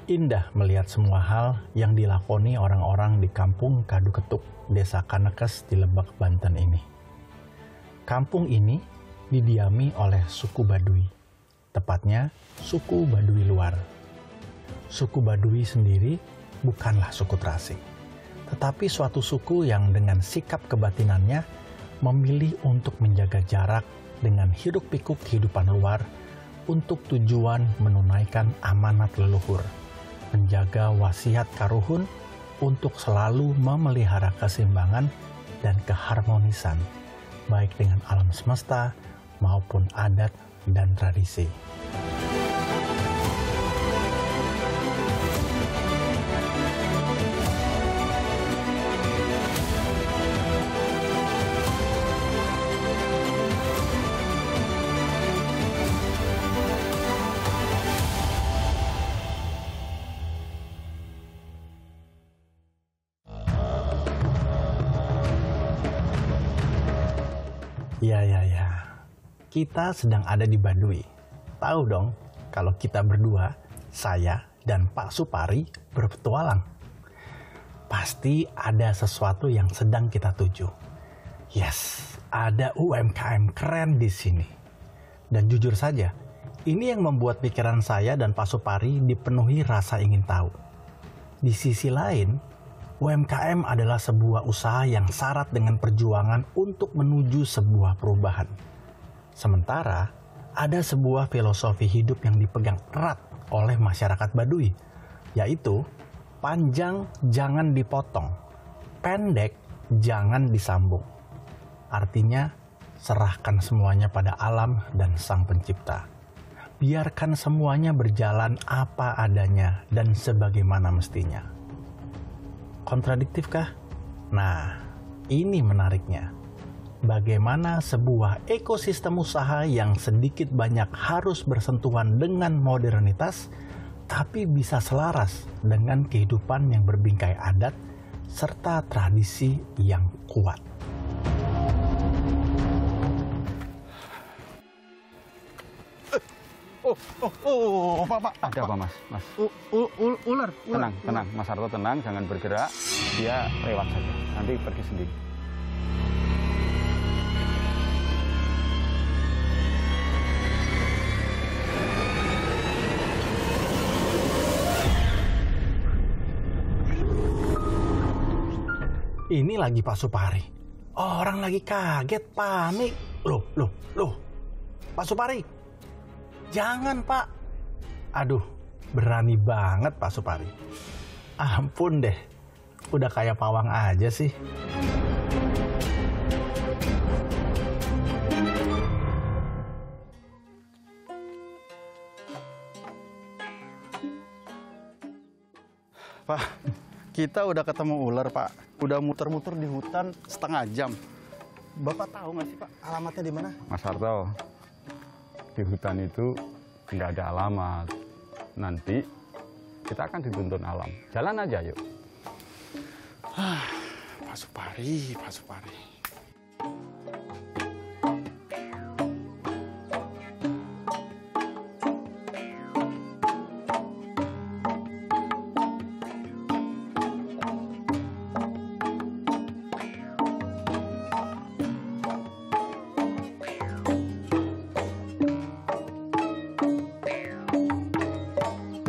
Indah melihat semua hal yang dilakoni orang-orang di kampung Kadu Ketuk, Desa Kanekes di Lebak, Banten ini. Kampung ini didiami oleh suku Baduy, tepatnya suku Baduy luar. Suku Baduy sendiri bukanlah suku terasing, tetapi suatu suku yang dengan sikap kebatinannya memilih untuk menjaga jarak dengan hiruk-pikuk kehidupan luar untuk tujuan menunaikan amanat leluhur, menjaga wasiat karuhun untuk selalu memelihara keseimbangan dan keharmonisan, baik dengan alam semesta maupun adat dan tradisi. Ya. Kita sedang ada di Baduy. Tahu dong, kalau kita berdua, saya dan Pak Supari berpetualang. Pasti ada sesuatu yang sedang kita tuju. Yes, ada UMKM keren di sini. Dan jujur saja, ini yang membuat pikiran saya dan Pak Supari dipenuhi rasa ingin tahu. Di sisi lain, UMKM adalah sebuah usaha yang syarat dengan perjuangan untuk menuju sebuah perubahan. Sementara, ada sebuah filosofi hidup yang dipegang erat oleh masyarakat Baduy, yaitu panjang jangan dipotong, pendek jangan disambung. Artinya, serahkan semuanya pada alam dan Sang Pencipta. Biarkan semuanya berjalan apa adanya dan sebagaimana mestinya. Kontradiktifkah? Nah, ini menariknya. Bagaimana sebuah ekosistem usaha yang sedikit banyak harus bersentuhan dengan modernitas, tapi bisa selaras dengan kehidupan yang berbingkai adat, serta tradisi yang kuat. Pak. Ada apa, Mas? Ular. Tenang. Mas Harto tenang, jangan bergerak. Dia lewat saja. Nanti pergi sendiri. Ini lagi Pak Supari. Orang lagi kaget, panik. Loh. Pak Supari. Jangan, Pak. Aduh, berani banget Pak Supari. Ampun deh, udah kayak pawang aja sih. Pak, kita udah ketemu ular, Pak. Udah muter-muter di hutan setengah jam. Bapak tahu nggak sih, Pak, alamatnya di mana? Mas Harto, di hutan itu nggak ada alamat. Nanti kita akan dituntun alam. Jalan aja, yuk. Pak Supari.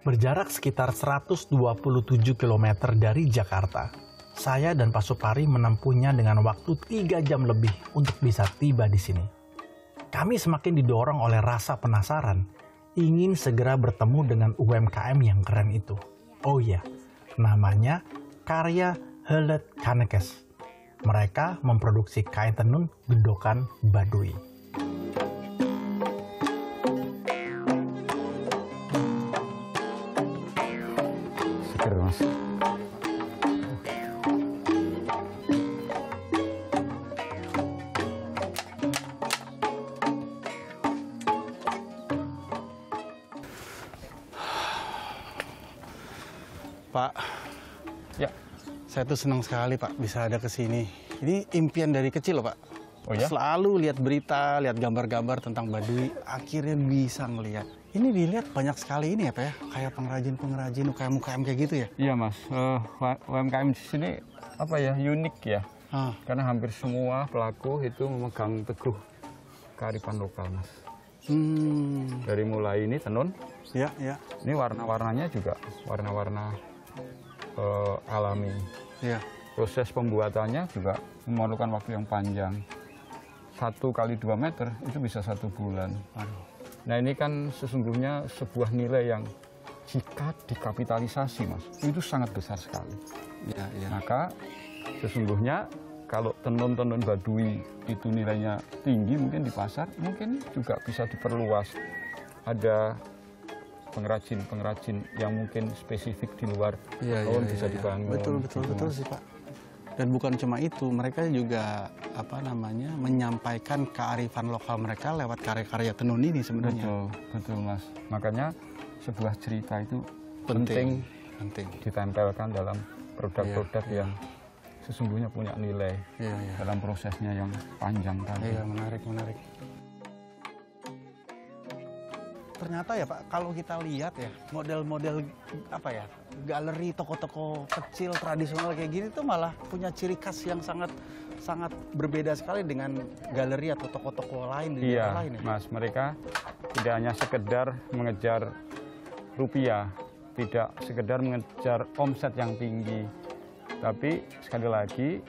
Berjarak sekitar 127 km dari Jakarta, saya dan Pak Supari menempuhnya dengan waktu 3 jam lebih untuk bisa tiba di sini. Kami semakin didorong oleh rasa penasaran, ingin segera bertemu dengan UMKM yang keren itu. Oh iya, namanya Karya Helet Kanekes. Mereka memproduksi kain tenun gedokan Baduy. Mas. Pak, ya, saya tuh senang sekali Pak bisa ada ke sini. Ini impian dari kecil loh Pak. Oh ya? Selalu lihat berita, lihat gambar-gambar tentang Baduy, akhirnya bisa ngelihat. Ini dilihat banyak sekali ini ya Pak ya, kayak pengrajin-pengrajin UKM-UKM kayak gitu ya? Iya Mas, UMKM di sini apa ya, unik ya. Karena hampir semua pelaku itu memegang teguh kearifan lokal Mas. Dari mulai ini tenun, Ya, ya. ini warna-warnanya juga warna-warna alami. Ya. Proses pembuatannya juga memerlukan waktu yang panjang. 1 kali 2 meter itu bisa 1 bulan. Nah ini kan sesungguhnya sebuah nilai yang jika dikapitalisasi Mas, itu sangat besar sekali. Ya, ya. Maka sesungguhnya kalau tenun-tenun Baduy itu nilainya tinggi mungkin di pasar, mungkin juga bisa diperluas. Ada pengrajin-pengrajin yang mungkin spesifik di luar tahun bisa dibangun. Betul sih Pak. Dan bukan cuma itu, mereka juga menyampaikan kearifan lokal mereka lewat karya-karya tenun ini sebenarnya. Betul Mas. Makanya sebuah cerita itu penting ditempelkan dalam produk-produk yang sesungguhnya punya nilai dalam prosesnya yang panjang tadi. Iya, menarik. Ternyata ya Pak, kalau kita lihat ya model-model galeri toko-toko kecil tradisional kayak gini tuh malah punya ciri khas yang sangat berbeda sekali dengan galeri atau toko-toko lain di daerah lain ya. Mas, mereka tidak hanya sekedar mengejar rupiah, tidak sekedar mengejar omset yang tinggi, tapi sekali lagi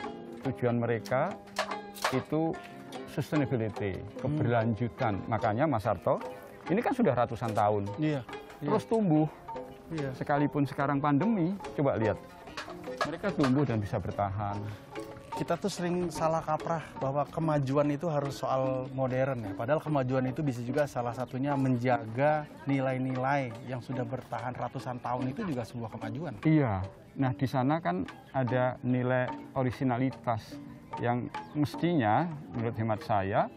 tujuan mereka itu sustainability, keberlanjutan. Makanya Mas Sarto, ini kan sudah ratusan tahun, terus tumbuh. Sekalipun sekarang pandemi, coba lihat, mereka tumbuh dan bisa bertahan. Kita tuh sering salah kaprah bahwa kemajuan itu harus soal modern ya. Padahal kemajuan itu bisa juga salah satunya menjaga nilai-nilai yang sudah bertahan ratusan tahun, itu juga sebuah kemajuan. Iya, nah di sana kan ada nilai originalitas yang mestinya menurut hemat saya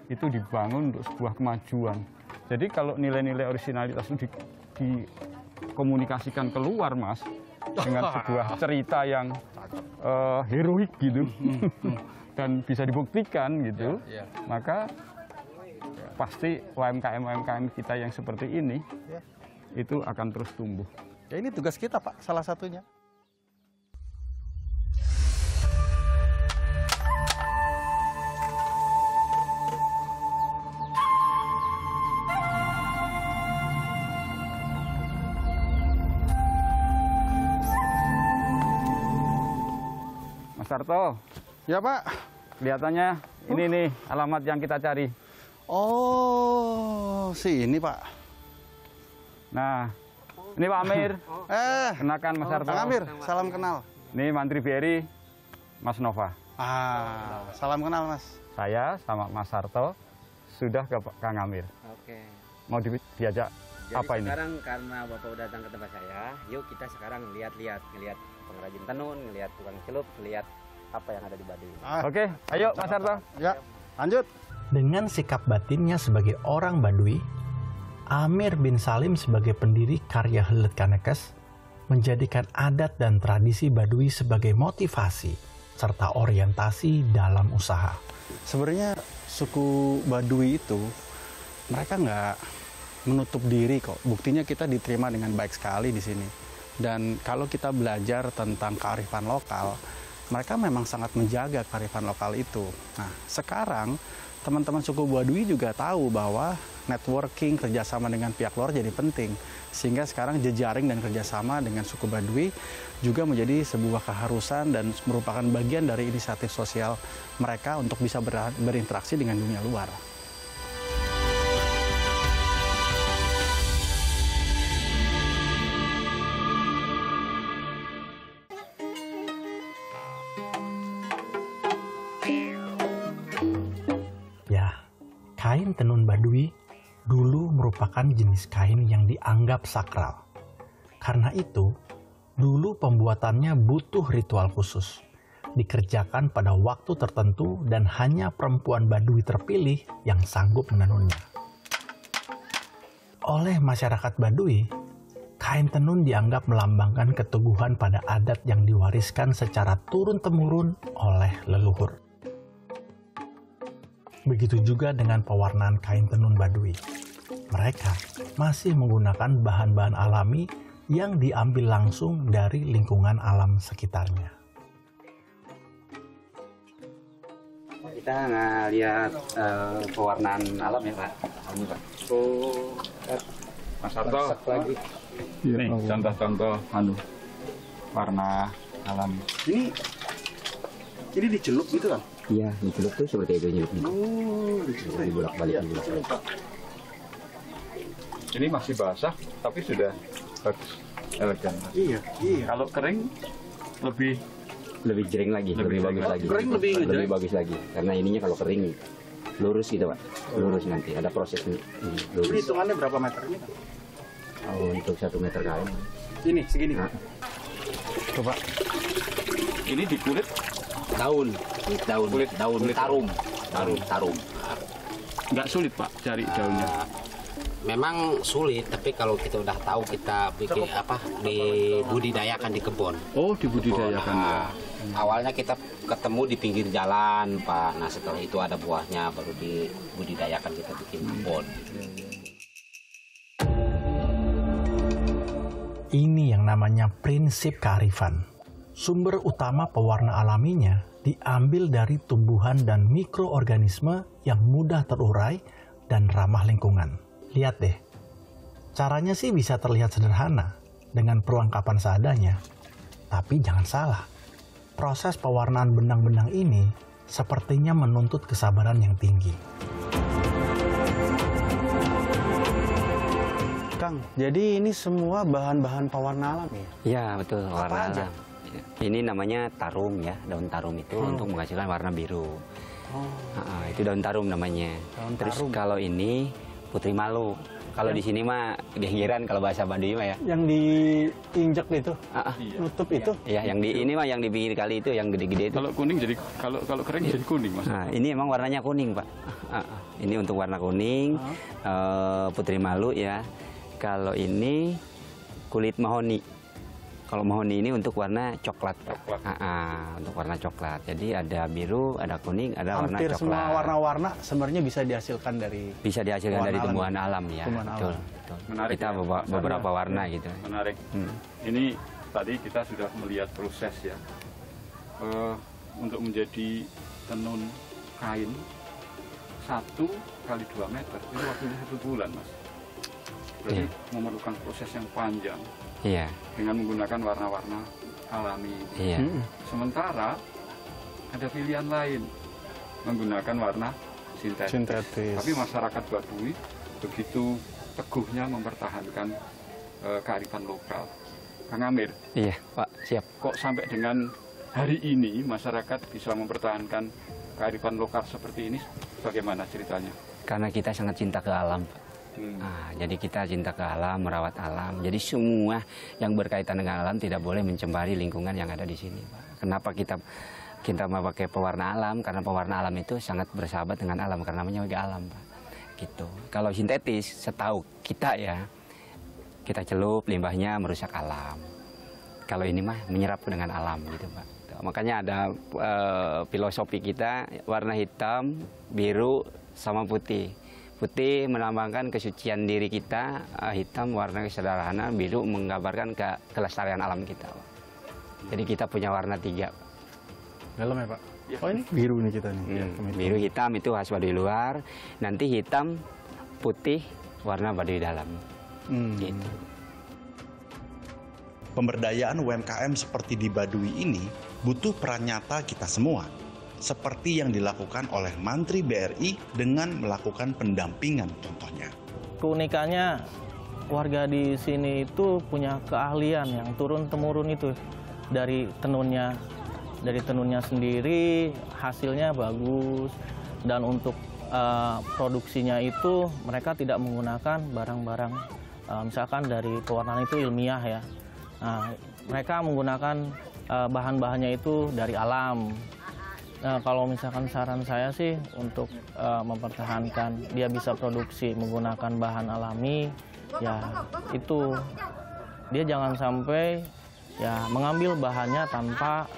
itu dibangun untuk sebuah kemajuan. Jadi kalau nilai-nilai originalitas itu dikomunikasikan keluar Mas, dengan sebuah cerita yang heroik gitu, dan bisa dibuktikan gitu, maka pasti UMKM kita yang seperti ini itu akan terus tumbuh. Ya ini tugas kita Pak, salah satunya. Mas Sarto, Ya Pak. kelihatannya ini nih alamat yang kita cari. Oh, ini Pak. Nah, ini Pak Amir. Kenakan Mas Sarto. Kang Amir, salam kenal. Ini Mantri BRI, Mas Nova. Salam kenal Mas. Saya sama Mas Sarto sudah ke Kang Amir. Oke. Mau diajak Jadi apa ini? sekarang karena Bapak udah datang ke tempat saya, yuk kita sekarang ngeliat pengrajin tenun, ngeliat tukang celup, ngeliat apa yang ada di Baduy. Oke, ayo Mas Sarto. Ya, lanjut. Dengan sikap batinnya sebagai orang Baduy, Amir bin Salim sebagai pendiri karya Helet Kanekes menjadikan adat dan tradisi Baduy sebagai motivasi serta orientasi dalam usaha. Sebenarnya suku Baduy itu mereka nggak menutup diri kok. Buktinya kita diterima dengan baik sekali di sini. Dan kalau kita belajar tentang kearifan lokal, mereka memang sangat menjaga kearifan lokal itu. Nah, sekarang teman-teman suku Baduy juga tahu bahwa networking, kerjasama dengan pihak luar jadi penting. Sehingga sekarang jejaring dan kerjasama dengan suku Baduy juga menjadi sebuah keharusan dan merupakan bagian dari inisiatif sosial mereka untuk bisa berinteraksi dengan dunia luar. Kain tenun Baduy dulu merupakan jenis kain yang dianggap sakral. Karena itu, dulu pembuatannya butuh ritual khusus, dikerjakan pada waktu tertentu dan hanya perempuan Baduy terpilih yang sanggup menenunnya. Oleh masyarakat Baduy, kain tenun dianggap melambangkan keteguhan pada adat yang diwariskan secara turun-temurun oleh leluhur. Begitu juga dengan pewarnaan kain tenun Baduy. mereka masih menggunakan bahan-bahan alami yang diambil langsung dari lingkungan alam sekitarnya. Kita ngeliat pewarnaan alam ya Pak. Ini Pak. Oh, Mas Harto. Lagi. Nih contoh-contoh warna alami. Ini dicelup gitu kan? Iya, dicelup tuh seperti itu nyelupnya. Oh, Dibolak-balik dibolak-balik. Ini masih basah, tapi sudah bagus, elegan. Iya. Kalau kering lebih Lebih jering lagi, lebih bagus lagi. kering lebih jering? bagus lagi. Karena ininya kalau kering lurus gitu Pak. Lurus nanti ada proses ini Ini lurus. hitungannya berapa meter ini? Oh, untuk 1 meter kain. Ini segini. Nah. Coba. ini di kulit Daun tarum. nggak sulit Pak cari daunnya. Memang sulit, tapi kalau kita udah tahu kita bikin dibudidayakan di kebun. Oh, dibudidayakan ya. Awalnya kita ketemu di pinggir jalan, Pak. Nah, setelah itu ada buahnya, baru dibudidayakan kita bikin kebun. Ini yang namanya prinsip kearifan. Sumber utama pewarna alaminya diambil dari tumbuhan dan mikroorganisme yang mudah terurai dan ramah lingkungan. Lihat deh, caranya sih bisa terlihat sederhana dengan perlengkapan seadanya. Tapi jangan salah, proses pewarnaan benang-benang ini sepertinya menuntut kesabaran yang tinggi. Kang, jadi ini semua bahan-bahan pewarna alam ya? Iya, betul, warna aja? alam. Ini namanya tarum ya, daun tarum itu untuk menghasilkan warna biru. Itu daun tarum namanya. Terus tarum. kalau ini putri malu. Kalau di sini mah genggiran kalau bahasa Baduy mah ya. Yang diinjek itu, nutup itu? Ya, yang di ini mah yang di pinggir kali itu, yang gede-gede itu. Kalau kuning jadi kalau kering jadi kuning Mas. Nah, ini emang warnanya kuning, Pak. Ini untuk warna kuning, putri malu ya. Kalau ini kulit mahoni. Kalau mahoni ini untuk warna coklat. Untuk warna coklat. Jadi ada biru, ada kuning, ada warna Hampir coklat. semua warna-warna sebenarnya bisa dihasilkan dari Bisa dihasilkan dari tumbuhan alam ya. Tumbuhan Betul. alam. Betul. Menarik Kita ya. beberapa warna gitu. Menarik. Ini tadi kita sudah melihat proses ya. Untuk menjadi tenun kain 1 kali 2 meter itu waktunya 1 bulan Mas. Jadi memerlukan proses yang panjang Iya. dengan menggunakan warna-warna alami. Iya. Sementara ada pilihan lain menggunakan warna sintetis. Tapi masyarakat Baduy begitu teguhnya mempertahankan kearifan lokal. Kang Amir, Iya, Pak, siap. kok sampai dengan hari ini masyarakat bisa mempertahankan kearifan lokal seperti ini? Bagaimana ceritanya? Karena kita sangat cinta ke alam, Pak. Jadi kita cinta ke alam, merawat alam. Jadi semua yang berkaitan dengan alam tidak boleh mencemari lingkungan yang ada di sini, Pak. Kenapa kita memakai pewarna alam? Karena pewarna alam itu sangat bersahabat dengan alam karena namanya juga alam, Pak. Gitu. Kalau sintetis, setahu kita ya, kita celup limbahnya merusak alam. Kalau ini mah menyerap dengan alam gitu, Pak. Makanya ada filosofi kita warna hitam, biru, sama putih. Putih melambangkan kesucian diri kita, hitam warna kesederhanaan, biru menggambarkan kelestarian alam kita. Jadi kita punya warna 3. dalam ya Pak? Oh ini biru nih kita nih. Biru hitam itu khas Baduy luar, nanti hitam, putih, warna Baduy dalam. Gitu. Pemberdayaan UMKM seperti di Baduy ini butuh peran nyata kita semua. Seperti yang dilakukan oleh Mantri BRI dengan melakukan pendampingan contohnya. Keunikannya warga di sini itu punya keahlian yang turun-temurun itu dari tenunnya. Dari tenunnya sendiri hasilnya bagus dan untuk produksinya itu mereka tidak menggunakan barang-barang misalkan dari pewarnaan itu ilmiah ya. Nah, mereka menggunakan bahan-bahannya itu dari alam. Nah, kalau misalkan saran saya sih untuk mempertahankan dia bisa produksi menggunakan bahan alami, ya itu dia jangan sampai ya mengambil bahannya tanpa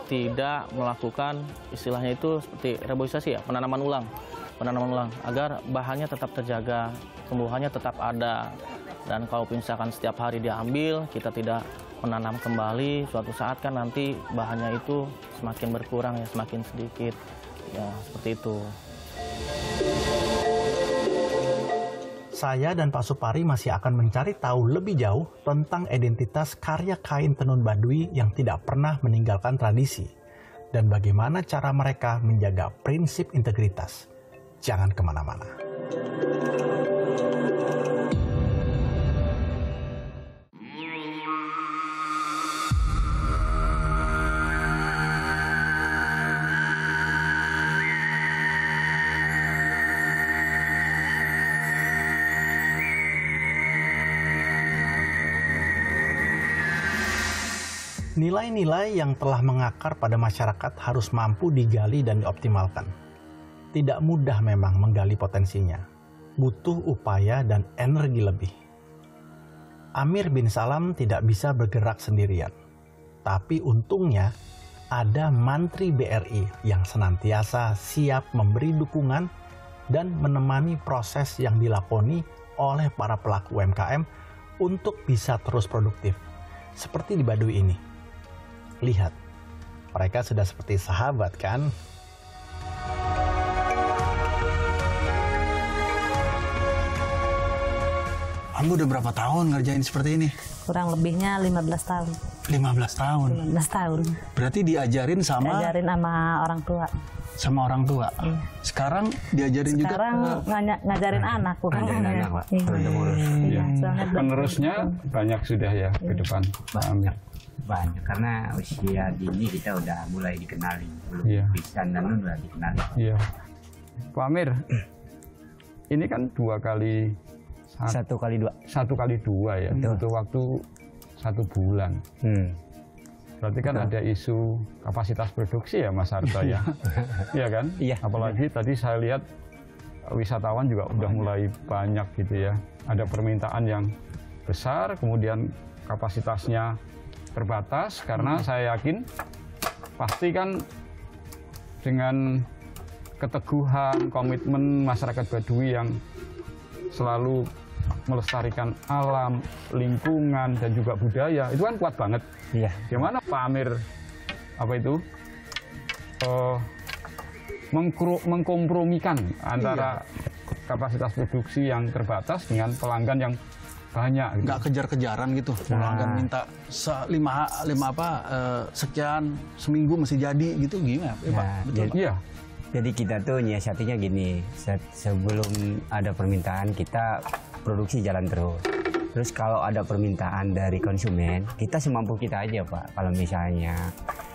tidak melakukan istilahnya itu seperti reboisasi ya, penanaman ulang. penanaman ulang agar bahannya tetap terjaga, tumbuhannya tetap ada. Dan kalau misalkan setiap hari diambil, kita tidak menanam kembali, suatu saat kan nanti bahannya itu semakin berkurang ya, semakin sedikit. Ya, seperti itu. Saya dan Pak Supari masih akan mencari tahu lebih jauh tentang identitas karya kain tenun Baduy yang tidak pernah meninggalkan tradisi dan bagaimana cara mereka menjaga prinsip integritas. Jangan kemana-mana. Nilai-nilai yang telah mengakar pada masyarakat harus mampu digali dan dioptimalkan. Tidak mudah memang menggali potensinya. Butuh upaya dan energi lebih. Amir bin Salam tidak bisa bergerak sendirian. Tapi untungnya ada Mantri BRI yang senantiasa siap memberi dukungan dan menemani proses yang dilakoni oleh para pelaku UMKM untuk bisa terus produktif. Seperti di Baduy ini. Lihat, mereka sudah seperti sahabat kan? Kamu udah berapa tahun ngerjain seperti ini? Kurang lebihnya 15 tahun. 15 tahun? 15 tahun. Berarti diajarin sama? Diajarin sama orang tua. Sama orang tua? Iya. Sekarang diajarin Sekarang juga? ngajarin anak. Ngajarin anak, Pak. Iya. Penerusnya banyak sudah ya ke depan, Pak Amir? Banyak, karena usia dini kita udah mulai dikenali. Belum bisa nanun udah dikenali. Iya. Pak Amir, ini kan 2 kali... 1 kali 2. 1 kali 2 ya, untuk waktu 1 bulan. Berarti kan ada isu kapasitas produksi ya Mas Harto ya? Iya kan? Iya. Apalagi tadi saya lihat wisatawan juga udah mulai banyak gitu ya. Ada permintaan yang besar, kemudian kapasitasnya terbatas, karena saya yakin pasti kan dengan keteguhan, komitmen masyarakat Baduy yang selalu melestarikan alam, lingkungan, dan juga budaya, itu kan kuat banget. Iya. Gimana Pak Amir mengkompromikan antara kapasitas produksi yang terbatas dengan pelanggan yang banyak gitu. Nggak kejar-kejaran gitu, pelanggan minta sekian seminggu mesti jadi gitu, gimana Pak? Betul, Iya. Jadi kita tuh nyiasatinya gini, sebelum ada permintaan kita produksi jalan terus. Terus kalau ada permintaan dari konsumen, kita semampu kita aja Pak. Kalau misalnya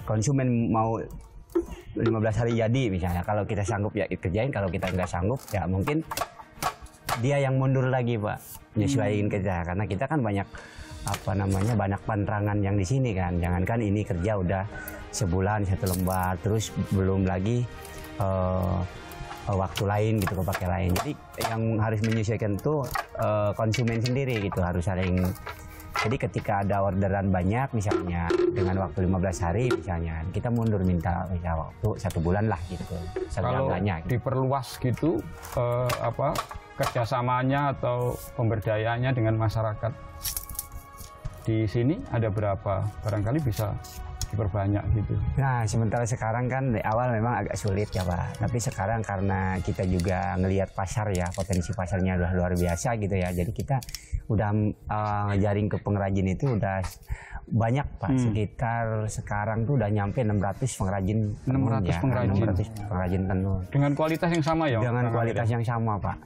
konsumen mau 15 hari jadi misalnya, kalau kita sanggup ya kerjain, kalau kita nggak sanggup ya mungkin dia yang mundur lagi Pak, nyesuaiin kita, karena kita kan banyak banyak pantangan yang di sini kan. Jangankan ini kerja udah sebulan 1 lembar, terus belum lagi waktu lain gitu, kepake lain. Jadi yang harus menyesuaikan tuh konsumen sendiri gitu, harus saling. Jadi ketika ada orderan banyak misalnya dengan waktu 15 hari misalnya, kita mundur minta waktu 1 bulan lah gitu. Kalau gitu. diperluas gitu kerjasamanya atau pemberdayaannya dengan masyarakat di sini ada berapa? Barangkali bisa diperbanyak gitu. Nah, sementara sekarang kan di awal memang agak sulit ya Pak. Tapi sekarang karena kita juga ngelihat pasar ya, potensi pasarnya udah luar biasa gitu ya. Jadi kita udah ngejaring ke pengrajin itu udah banyak Pak. Sekitar sekarang tuh udah nyampe 600 pengrajin tenun ya. 600 pengrajin tenun. Dengan kualitas yang sama ya? Dengan kualitas yang sama Pak.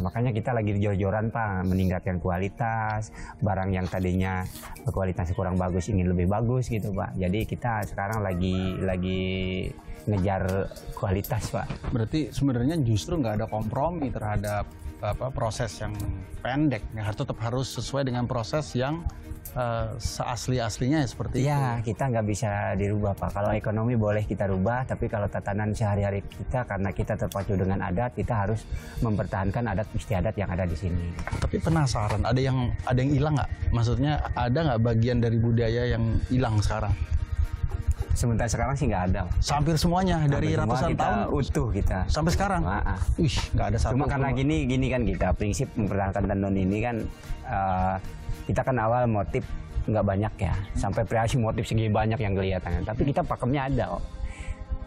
Makanya kita lagi jor-joran Pak, meningkatkan kualitas. Barang yang tadinya kualitasnya kurang bagus ingin lebih bagus gitu Pak. Jadi kita sekarang lagi ngejar kualitas Pak. Berarti sebenarnya justru nggak ada kompromi terhadap proses yang pendek. Tetap harus sesuai dengan proses yang seasli-aslinya seperti itu. Ya, kita nggak bisa dirubah Pak. Kalau ekonomi boleh kita rubah, tapi kalau tatanan sehari-hari kita, karena kita terpacu dengan adat, kita harus mempertahankan adat istiadat yang ada di sini. Tapi penasaran, ada yang hilang nggak? Maksudnya ada nggak bagian dari budaya yang hilang sekarang? Sementara sekarang sih nggak ada. Hampir semuanya dari Semua ratusan kita tahun utuh kita. sampai sekarang. Wih, nggak ada satu. Cuma karena gini kan kita prinsip mempertahankan tenun ini kan kita kan awal motif nggak banyak ya, sampai kreasi motif segi banyak yang kelihatan. Tapi kita pakemnya ada.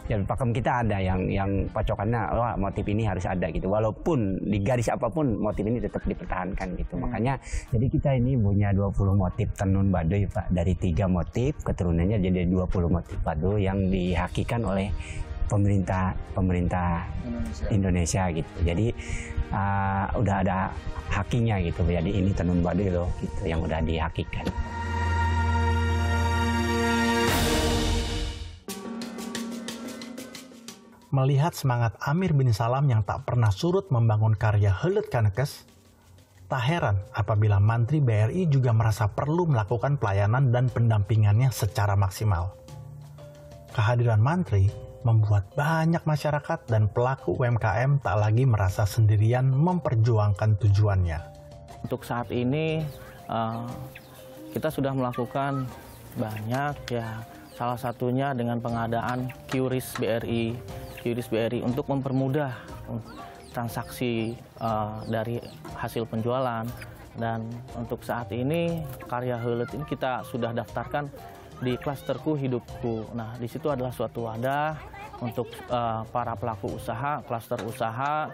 Dan pakem kita ada yang pacokannya, wah motif ini harus ada gitu. Walaupun di garis apapun motif ini tetap dipertahankan gitu. Makanya jadi kita ini punya 20 motif tenun Baduy Pak. Dari 3 motif keturunannya jadi 20 motif Baduy yang dihakikan oleh pemerintah Indonesia gitu. Jadi udah ada hakinya gitu. Jadi ini tenun Baduy loh gitu yang udah dihakikan. Melihat semangat Amir bin Salam yang tak pernah surut membangun karya Heuleut Kannekes, tak heran apabila Mantri BRI juga merasa perlu melakukan pelayanan dan pendampingannya secara maksimal. Kehadiran Mantri membuat banyak masyarakat dan pelaku UMKM tak lagi merasa sendirian memperjuangkan tujuannya. Untuk saat ini kita sudah melakukan banyak ya, salah satunya dengan pengadaan QRIS BRI untuk mempermudah transaksi dari hasil penjualan. Dan untuk saat ini karya Heuleut ini kita sudah daftarkan di klasterku hidupku. Nah, di situ adalah suatu wadah untuk para pelaku usaha, klaster usaha.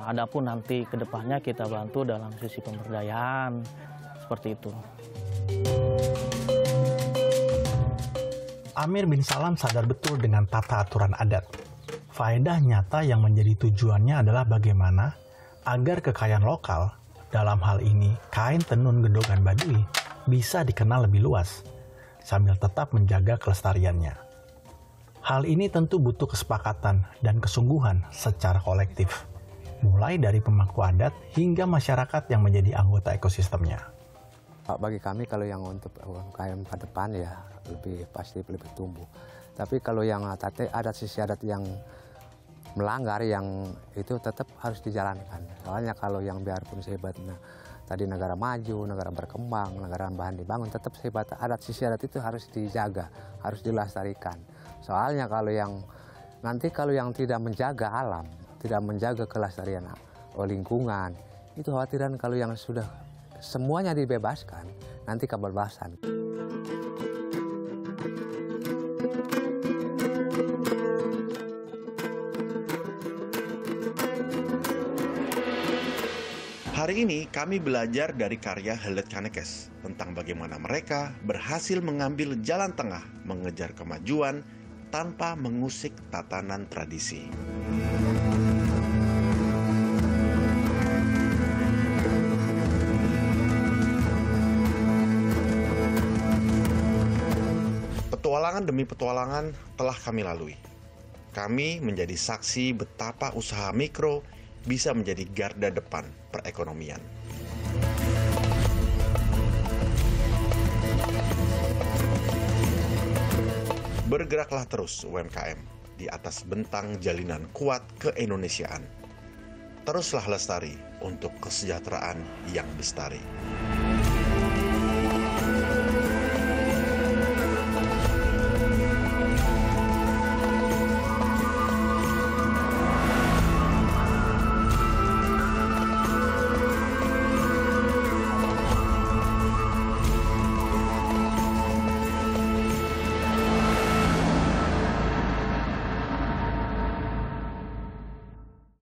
Adapun nanti ke depannya kita bantu dalam sisi pemberdayaan seperti itu. Amir bin Salam sadar betul dengan tata aturan adat. Faedah nyata yang menjadi tujuannya adalah bagaimana agar kekayaan lokal, dalam hal ini kain tenun Gedongan Baduy, bisa dikenal lebih luas, sambil tetap menjaga kelestariannya. Hal ini tentu butuh kesepakatan dan kesungguhan secara kolektif, mulai dari pemangku adat hingga masyarakat yang menjadi anggota ekosistemnya. Bagi kami kalau yang untuk UMKM ke depan ya pasti lebih tumbuh. Tapi kalau yang adat sisi adat yang melanggar yang itu tetap harus dijalankan. Soalnya kalau yang biarpun sehebatnya tadi negara maju, negara berkembang, negara bahan dibangun, tetap sehebat adat sisi adat itu harus dijaga, harus dilestarikan. Soalnya kalau yang tidak menjaga alam, tidak menjaga kelestarian lingkungan, itu khawatiran kalau yang sudah semuanya dibebaskan, nanti kebebasan. Hari ini kami belajar dari karya Heuleut Kannekes tentang bagaimana mereka berhasil mengambil jalan tengah mengejar kemajuan tanpa mengusik tatanan tradisi. Petualangan demi petualangan telah kami lalui. Kami menjadi saksi betapa usaha mikro bisa menjadi garda depan perekonomian. Bergeraklah terus UMKM di atas bentang jalinan kuat keindonesiaan. Teruslah lestari untuk kesejahteraan yang bestari.